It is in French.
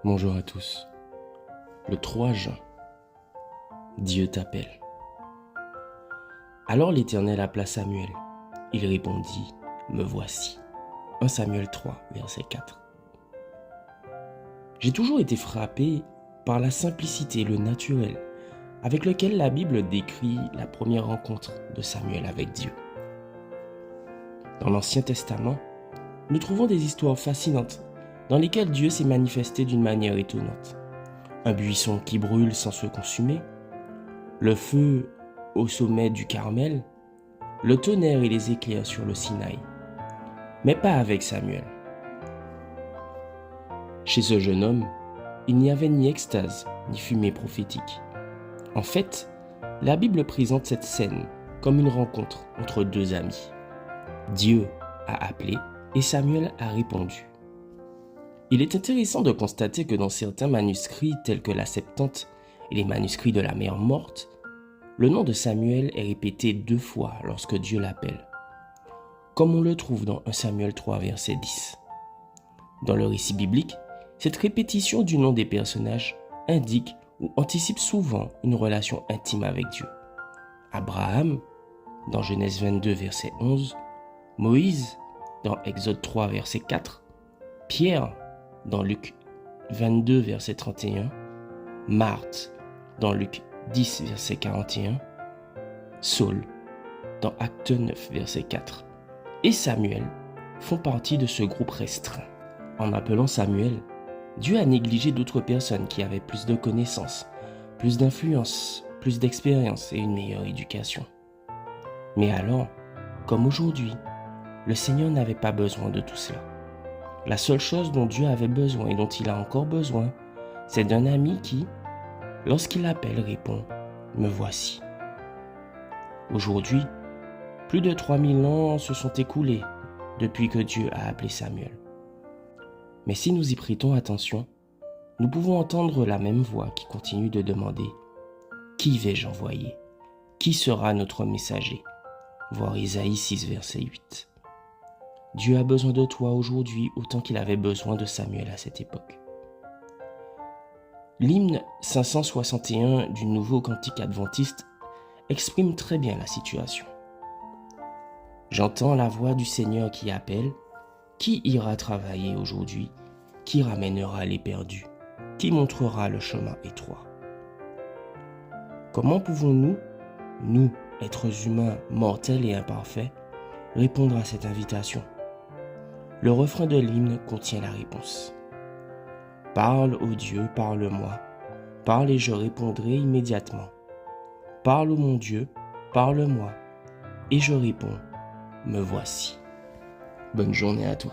Bonjour à tous. Le 3 juin, Dieu t'appelle. Alors l'Éternel appela Samuel. Il répondit, me voici. 1 Samuel 3, verset 4. J'ai toujours été frappé par la simplicité et le naturel avec lequel la Bible décrit la première rencontre de Samuel avec Dieu. Dans l'Ancien Testament, nous trouvons des histoires fascinantes dans lesquelles Dieu s'est manifesté d'une manière étonnante. Un buisson qui brûle sans se consumer, le feu au sommet du Carmel, le tonnerre et les éclairs sur le Sinaï. Mais pas avec Samuel. Chez ce jeune homme, il n'y avait ni extase, ni fumée prophétique. En fait, la Bible présente cette scène comme une rencontre entre deux amis. Dieu a appelé et Samuel a répondu. Il est intéressant de constater que dans certains manuscrits tels que la Septante et les manuscrits de la mer morte, le nom de Samuel est répété 2 fois lorsque Dieu l'appelle, comme on le trouve dans 1 Samuel 3, verset 10. Dans le récit biblique, cette répétition du nom des personnages indique ou anticipe souvent une relation intime avec Dieu. Abraham, dans Genèse 22, verset 11, Moïse, dans Exode 3, verset 4, Pierre, dans Luc 22, verset 31, Marthe, dans Luc 10, verset 41, Saul, dans Acte 9, verset 4, et Samuel font partie de ce groupe restreint. En appelant Samuel, Dieu a négligé d'autres personnes qui avaient plus de connaissances, plus d'influence, plus d'expérience et une meilleure éducation. Mais alors, comme aujourd'hui, le Seigneur n'avait pas besoin de tout cela. La seule chose dont Dieu avait besoin et dont il a encore besoin, c'est d'un ami qui, lorsqu'il l'appelle, répond « Me voici ». Aujourd'hui, plus de 3000 ans se sont écoulés depuis que Dieu a appelé Samuel. Mais si nous y prêtons attention, nous pouvons entendre la même voix qui continue de demander « Qui vais-je envoyer ? Qui sera notre messager ?» Voir Isaïe 6, verset 8. Dieu a besoin de toi aujourd'hui autant qu'il avait besoin de Samuel à cette époque. L'hymne 561 du Nouveau Cantique adventiste exprime très bien la situation. J'entends la voix du Seigneur qui appelle. Qui ira travailler aujourd'hui? Qui ramènera les perdus? Qui montrera le chemin étroit? Comment pouvons-nous, nous, êtres humains mortels et imparfaits, répondre à cette invitation? Le refrain de l'hymne contient la réponse. Parle, ô Dieu, parle-moi. Parle et je répondrai immédiatement. Parle, ô mon Dieu, parle-moi. Et je réponds, me voici. Bonne journée à toi.